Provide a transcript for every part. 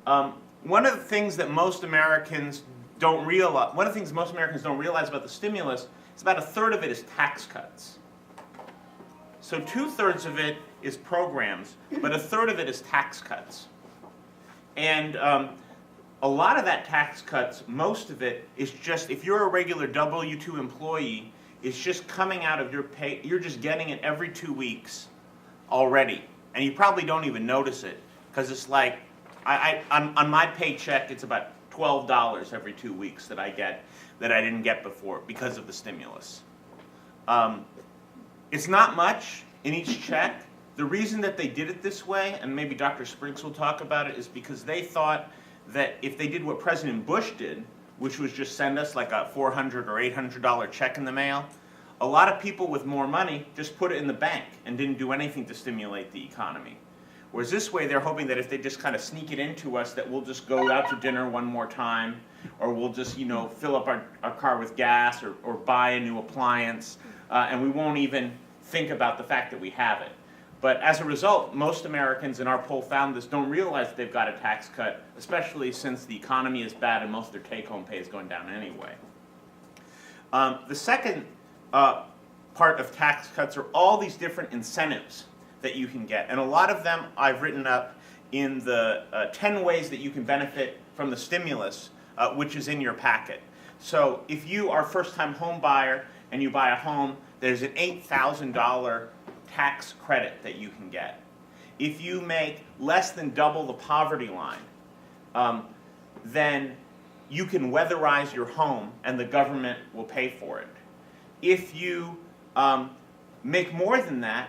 One of the things that most Americans don't realize, about the stimulus is about a third of it is tax cuts. So 2/3 of it is programs, but a third of it is tax cuts. And a lot of that tax cuts, most of it is just, if you're a regular W-2 employee, it's just coming out of your pay. You're just getting it every 2 weeks already. And you probably don't even notice it, because it's like, on my paycheck, it's about $12 every 2 weeks that I get that I didn't get before because of the stimulus. It's not much in each check. The reason that they did it this way, and maybe Dr. Spriggs will talk about it, is because they thought that if they did what President Bush did, which was just send us like a $400 or $800 check in the mail, a lot of people with more money just put it in the bank and didn't do anything to stimulate the economy. Whereas this way, they're hoping that if they just kind of sneak it into us, that we'll just go out to dinner one more time, or we'll just, fill up our car with gas, or buy a new appliance, and we won't even think about the fact that we have it. But as a result, most Americans in our poll found this don't realize that they've got a tax cut, especially since the economy is bad and most of their take-home pay is going down anyway. The second part of tax cuts are all these different incentives that you can get. And a lot of them I've written up in the 10 ways that you can benefit from the stimulus, which is in your packet. So if you are a first-time home buyer and you buy a home, there's an $8,000 tax credit that you can get. If you make less than double the poverty line, then you can weatherize your home and the government will pay for it. If you make more than that,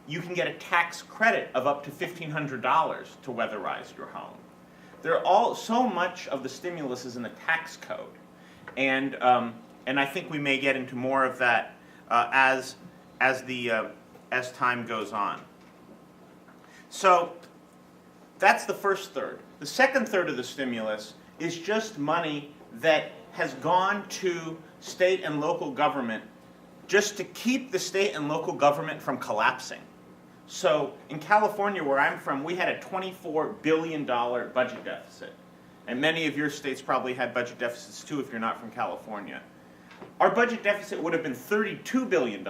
you can get a tax credit of up to $1,500 to weatherize your home. So much of the stimulus is in the tax code, and I think we may get into more of that as time goes on. So that's the first third. The second third of the stimulus is just money that has gone to state and local government just to keep the state and local government from collapsing. So in California, where I'm from, we had a $24 billion budget deficit. And many of your states probably had budget deficits too if you're not from California. Our budget deficit would have been $32 billion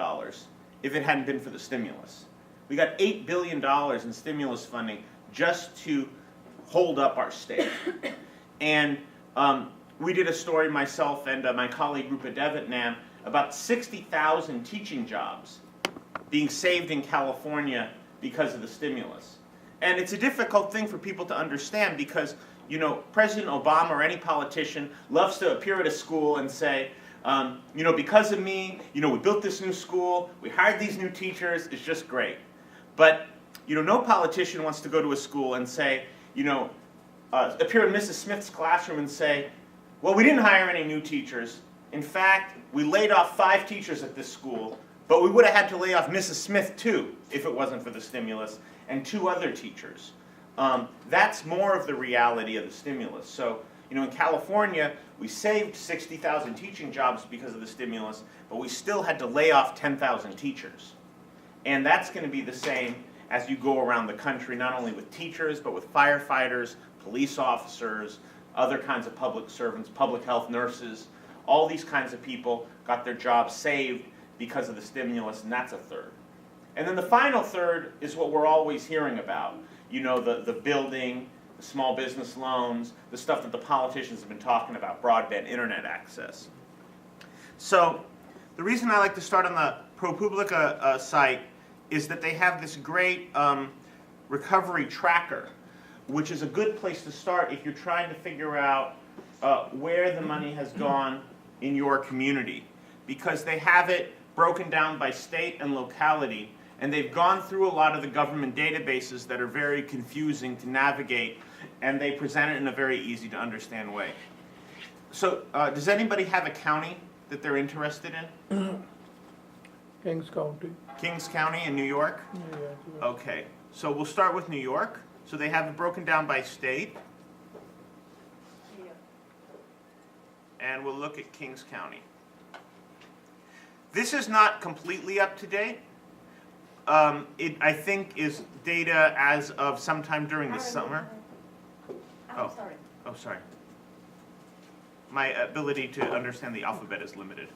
if it hadn't been for the stimulus. We got $8 billion in stimulus funding just to hold up our state. And we did a story, myself and my colleague Rupa Devitnam, about 60,000 teaching jobs being saved in California because of the stimulus. And it's a difficult thing for people to understand because, President Obama or any politician loves to appear at a school and say, because of me, we built this new school, we hired these new teachers, it's just great. But, no politician wants to go to a school and say, appear in Mrs. Smith's classroom and say, well, we didn't hire any new teachers. In fact, we laid off 5 teachers at this school, but we would have had to lay off Mrs. Smith too if it wasn't for the stimulus, and 2 other teachers. That's more of the reality of the stimulus. So, in California, we saved 60,000 teaching jobs because of the stimulus, but we still had to lay off 10,000 teachers. And that's going to be the same as you go around the country, not only with teachers, but with firefighters, police officers, other kinds of public servants, public health nurses. All these kinds of people got their jobs saved because of the stimulus, and that's a third. And then the final third is what we're always hearing about. The building, the small business loans, the stuff that the politicians have been talking about, broadband internet access. So the reason I like to start on the ProPublica site is that they have this great recovery tracker, which is a good place to start if you're trying to figure out where the money has gone in your community, because they have it broken down by state and locality, and they've gone through a lot of the government databases that are very confusing to navigate, and they present it in a very easy to understand way. So does anybody have a county that they're interested in? Kings County. Kings County in New York? Yeah. Okay, so we'll start with New York. So they have it broken down by state. And we'll look at Kings County. This is not completely up to date. It, I think, is data as of sometime during the summer. Oh. Sorry. Oh, sorry. My ability to understand the alphabet is limited.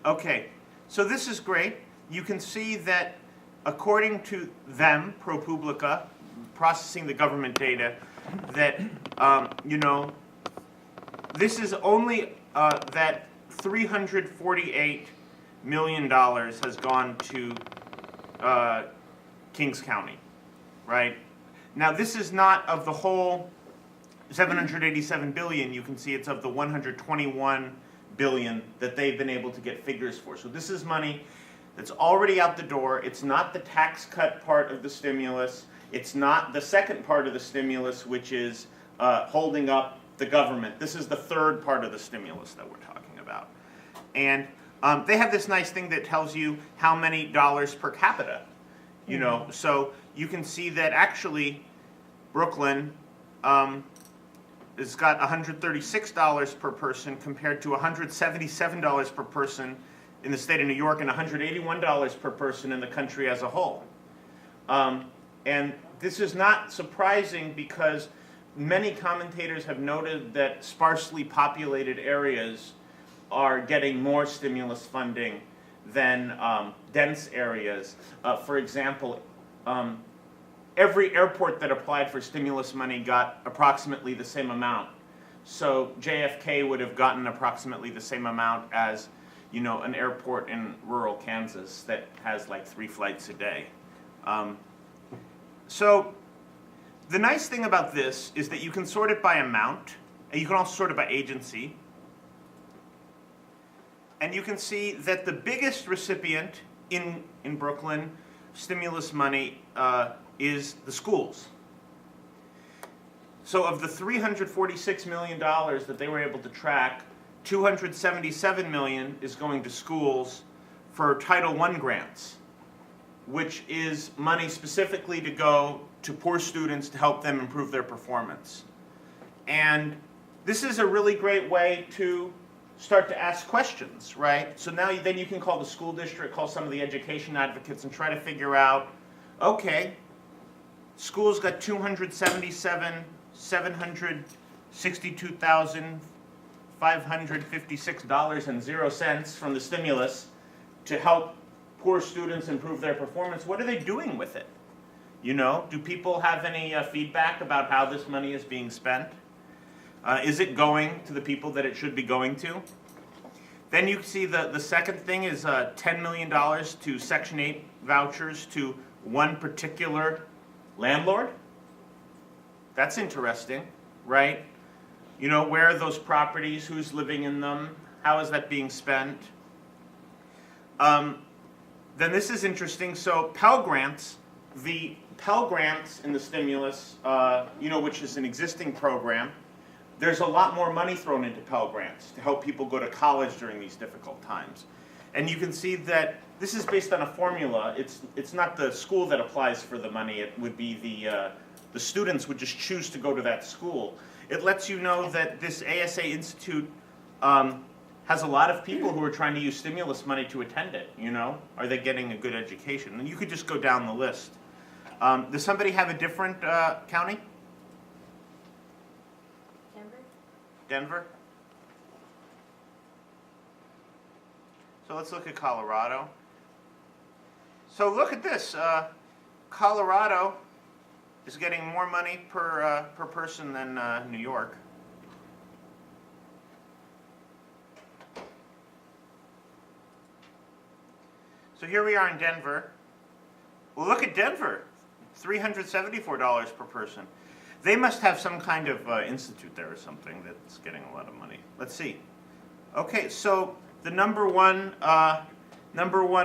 Okay, so this is great. You can see that according to them, ProPublica, processing the government data, that, this is only that $348 million has gone to Kings County, right? Now, this is not of the whole 787 billion. You can see it's of the 121 billion that they've been able to get figures for. So this is money that's already out the door. It's not the tax cut part of the stimulus. It's not the second part of the stimulus, which is holding up the government. This is the third part of the stimulus that we're talking about. And they have this nice thing that tells you how many dollars per capita. So you can see that actually Brooklyn has got $136 per person compared to $177 per person in the state of New York and $181 per person in the country as a whole. And this is not surprising because many commentators have noted that sparsely populated areas are getting more stimulus funding than dense areas. For example, every airport that applied for stimulus money got approximately the same amount. So JFK would have gotten approximately the same amount as, an airport in rural Kansas that has like 3 flights a day. So the nice thing about this is that you can sort it by amount, and you can also sort it by agency. And you can see that the biggest recipient in Brooklyn, stimulus money, is the schools. So of the $346 million that they were able to track, $277 million is going to schools for Title I grants, which is money specifically to go to poor students to help them improve their performance. And this is a really great way to start to ask questions, right? So now then you can call the school district, call some of the education advocates and try to figure out, okay, schools got $762,556.00 from the stimulus to help poor students improve their performance. What are they doing with it? Do people have any feedback about how this money is being spent? Is it going to the people that it should be going to? Then you see the second thing is $10 million to Section 8 vouchers to one particular landlord. That's interesting, right? Where are those properties? Who's living in them? How is that being spent? Then this is interesting. So Pell Grants, the Pell Grants in the stimulus, which is an existing program, there's a lot more money thrown into Pell Grants to help people go to college during these difficult times. And you can see that this is based on a formula. It's not the school that applies for the money. It would be the students would just choose to go to that school. It lets you know that this ASA Institute has a lot of people who are trying to use stimulus money to attend it, Are they getting a good education? And you could just go down the list. Does somebody have a different county? Denver? So let's look at Colorado. So look at this. Colorado is getting more money per person than New York. So here we are in Denver. Well, look at Denver, $374 per person. They must have some kind of institute there or something that's getting a lot of money. Let's see. Okay, so the number one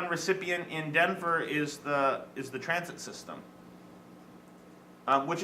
recipient in Denver is the transit system, which